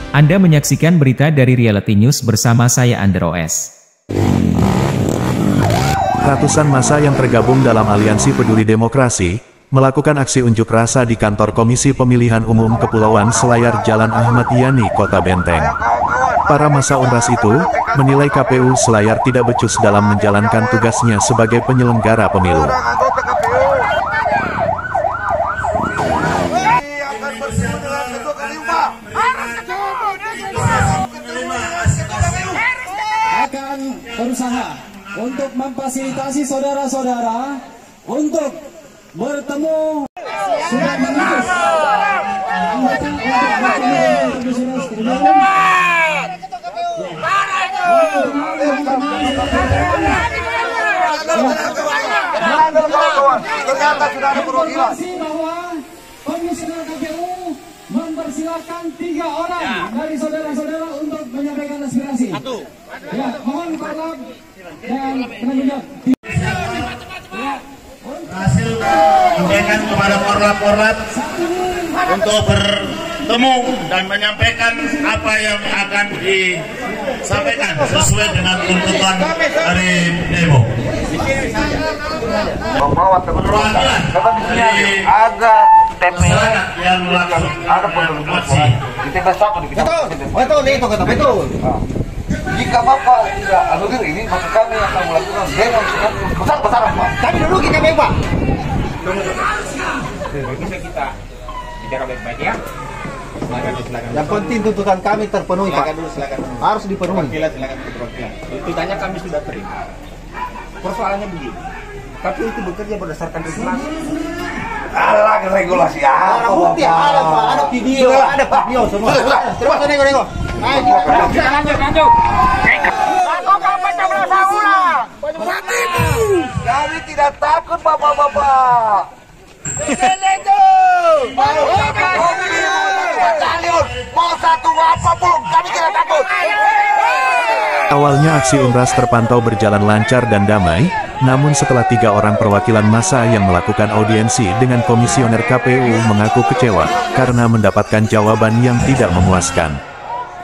Anda menyaksikan berita dari Reality News bersama saya Under OS. Ratusan massa yang tergabung dalam Aliansi Peduli Demokrasi, melakukan aksi unjuk rasa di kantor Komisi Pemilihan Umum Kepulauan Selayar Jalan Ahmad Yani, Kota Benteng. Para massa Unras itu, menilai KPU Selayar tidak becus dalam menjalankan tugasnya sebagai penyelenggara pemilu. Akan berusaha untuk memfasilitasi saudara-saudara untuk bertemu sudah mengutus anggota untuk bertemu bahwa komisioner KPU mempersilakan 3 orang dari saudara-saudara untuk menyampaikan aspirasi. Ya, mohon kolab dan menunjuk. Hasil menyampaikan kepada korlap untuk bertemu dan menyampaikan apa yang akan disampaikan sesuai dengan tuntutan dari demo. Perwakilan dari ada TP yang langsung ada aksi. Di betul itu kata betul. Jika Bapak tidak anulir ini, maka kami akan melakukan demo besar-besaran, Pak. Kami dulu kita Pak. Bisa kita bicara baik-baik ya. Silakan. Yang penting tuntutan kami terpenuhi, Pak. Silakan. Harus dipenuhi. Silakan perwakilan. Tuntutannya kami sudah terima. Persoalannya begini. Tapi itu bekerja berdasarkan regulasi. Alah, regulasi apa? Bukti ada, Pak. Ada video, ada video semua. Coba nego. Lanjut. Kami tidak takut, Bapak-bapak. Mau satu apapun, kami tidak takut. Awalnya aksi Unras terpantau berjalan lancar dan damai, namun setelah 3 orang perwakilan massa yang melakukan audiensi dengan komisioner KPU mengaku kecewa karena mendapatkan jawaban yang tidak memuaskan.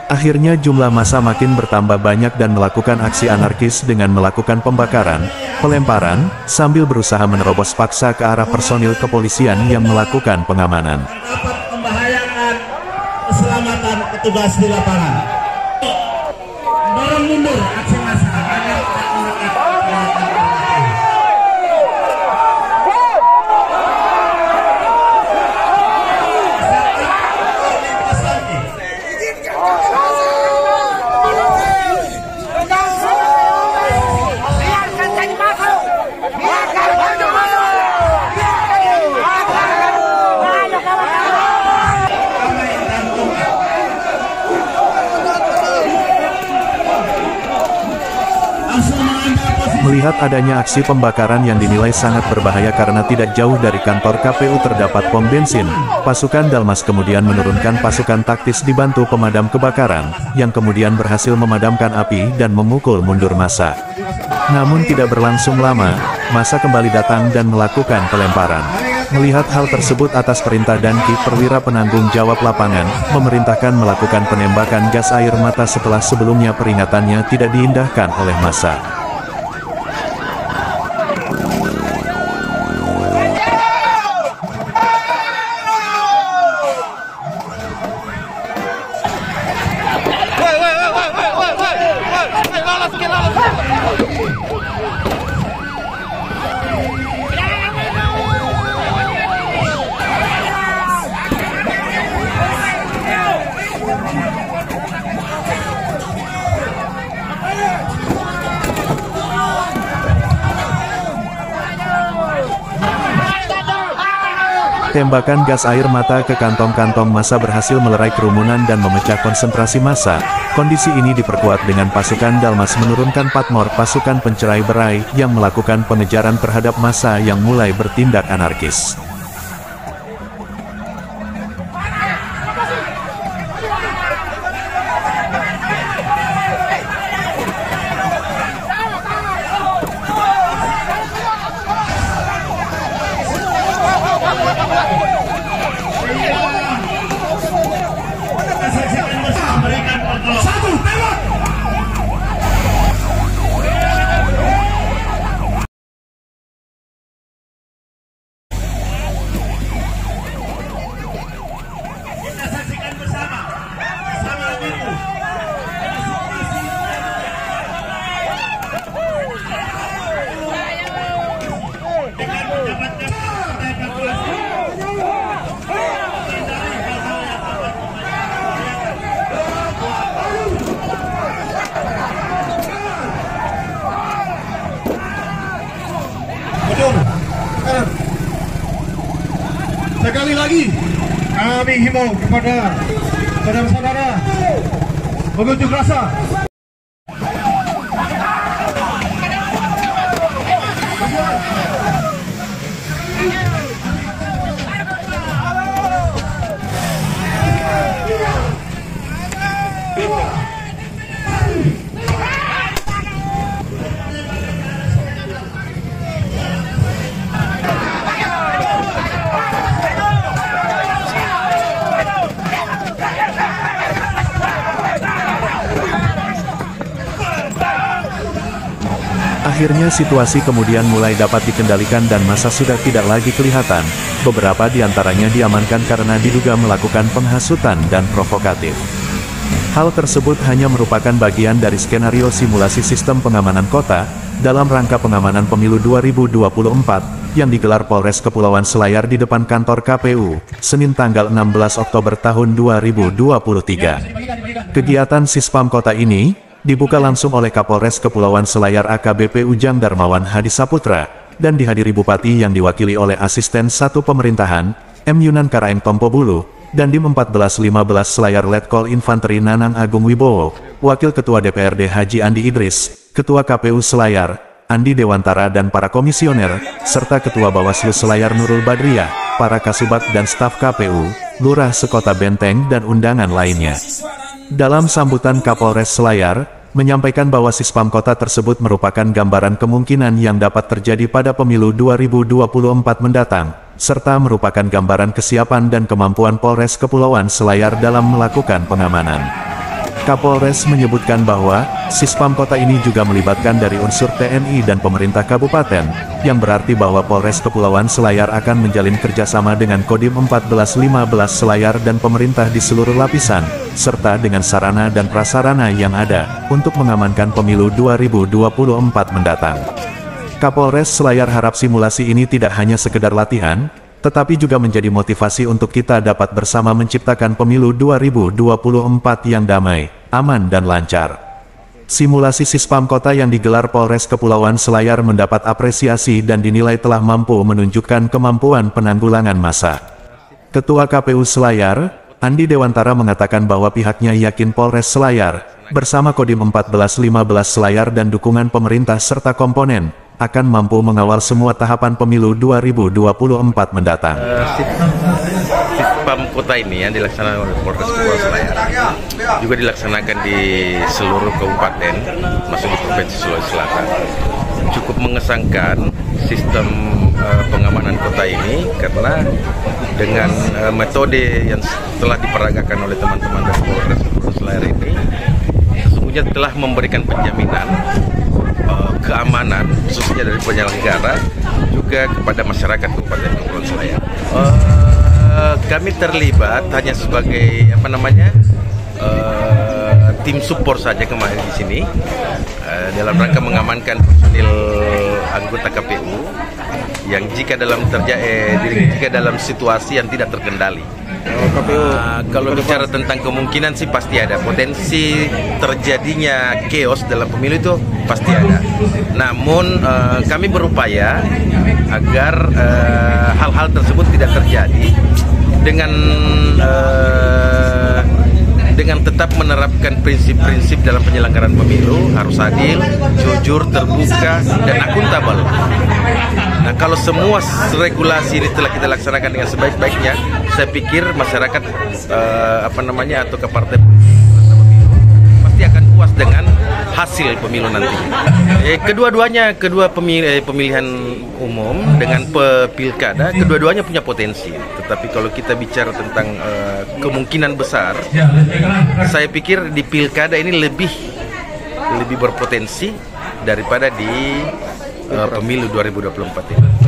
Akhirnya jumlah massa makin bertambah banyak dan melakukan aksi anarkis dengan melakukan pembakaran, pelemparan, sambil berusaha menerobos paksa ke arah personil kepolisian yang melakukan pengamanan. dapat membahayakan keselamatan petugas di lapangan. Dorong mundur aksi massa agar tak menekan. Melihat adanya aksi pembakaran yang dinilai sangat berbahaya karena tidak jauh dari kantor KPU terdapat pom bensin, pasukan Dalmas kemudian menurunkan pasukan taktis dibantu pemadam kebakaran, yang kemudian berhasil memadamkan api dan memukul mundur massa. Namun tidak berlangsung lama, massa kembali datang dan melakukan pelemparan. Melihat hal tersebut atas perintah Danki perwira penanggung jawab lapangan, memerintahkan melakukan penembakan gas air mata setelah sebelumnya peringatannya tidak diindahkan oleh massa. Tembakan gas air mata ke kantong-kantong massa berhasil melerai kerumunan dan memecah konsentrasi massa. Kondisi ini diperkuat dengan pasukan Dalmas menurunkan patmor pasukan pencerai berai yang melakukan pengejaran terhadap massa yang mulai bertindak anarkis. Sekali lagi kami himbau kepada saudara-saudara pengunjuk rasa. Akhirnya situasi kemudian mulai dapat dikendalikan dan massa sudah tidak lagi kelihatan. Beberapa di antaranya diamankan karena diduga melakukan penghasutan dan provokatif. Hal tersebut hanya merupakan bagian dari skenario simulasi sistem pengamanan kota dalam rangka pengamanan pemilu 2024 yang digelar Polres Kepulauan Selayar di depan kantor KPU, Senin tanggal 16 Oktober tahun 2023. Kegiatan Sispam Kota ini dibuka langsung oleh Kapolres Kepulauan Selayar AKBP Ujang Darmawan Hadi Saputra, dan dihadiri Bupati yang diwakili oleh Asisten 1 Pemerintahan, M. Yunan Karaeng Tompo Bulu, dan Dim 1415 Selayar Letkol Infanteri Nanang Agung Wibowo, Wakil Ketua DPRD Haji Andi Idris, Ketua KPU Selayar, Andi Dewantara dan para komisioner, serta Ketua Bawaslu Selayar Nurul Badriah, para Kasubat dan staf KPU, Lurah Sekota Benteng dan undangan lainnya. Dalam sambutan Kapolres Selayar, menyampaikan bahwa Sispam Kota tersebut merupakan gambaran kemungkinan yang dapat terjadi pada pemilu 2024 mendatang, serta merupakan gambaran kesiapan dan kemampuan Polres Kepulauan Selayar dalam melakukan pengamanan. Kapolres menyebutkan bahwa Sispam Kota ini juga melibatkan dari unsur TNI dan pemerintah kabupaten, yang berarti bahwa Polres Kepulauan Selayar akan menjalin kerjasama dengan Kodim 1415 Selayar dan pemerintah di seluruh lapisan, serta dengan sarana dan prasarana yang ada, untuk mengamankan pemilu 2024 mendatang. Kapolres Selayar harap simulasi ini tidak hanya sekedar latihan, tetapi juga menjadi motivasi untuk kita dapat bersama menciptakan pemilu 2024 yang damai, aman dan lancar. Simulasi Sispam Kota yang digelar Polres Kepulauan Selayar mendapat apresiasi dan dinilai telah mampu menunjukkan kemampuan penanggulangan massa. Ketua KPU Selayar, Andi Dewantara mengatakan bahwa pihaknya yakin Polres Selayar, bersama Kodim 1415 Selayar dan dukungan pemerintah serta komponen, akan mampu mengawal semua tahapan pemilu 2024 mendatang. Sispam Kota ini yang dilaksanakan oleh Polres Kepulauan Selayar juga dilaksanakan di seluruh kabupaten, masuk di Provinsi Sulawesi Selatan. Cukup mengesankan sistem pengamanan kota ini karena dengan metode yang telah diperagakan oleh teman-teman dari Polres Kepulauan Selayar ini sesungguhnya telah memberikan penjaminan keamanan khususnya dari penyelenggara juga kepada masyarakat Kabupaten Kepulauan Selayar. Kami terlibat hanya sebagai tim support saja kemarin di sini dalam rangka mengamankan personil anggota KPU yang jika dalam situasi yang tidak terkendali. Kalau bicara tentang kemungkinan sih pasti ada potensi terjadinya chaos dalam pemilu itu pasti ada. Namun kami berupaya agar hal-hal tersebut tidak terjadi dengan tetap menerapkan prinsip-prinsip dalam penyelenggaraan pemilu, harus adil, jujur, terbuka, dan akuntabel. Nah, kalau semua regulasi ini telah kita laksanakan dengan sebaik-baiknya, saya pikir masyarakat atau ke partai pemilu pasti akan puas dengan hasil pemilu nanti. Kedua pemilihan umum dengan pilkada, kedua-duanya punya potensi. Tetapi kalau kita bicara tentang kemungkinan besar, saya pikir di pilkada ini lebih berpotensi daripada di pemilu 2024 ini.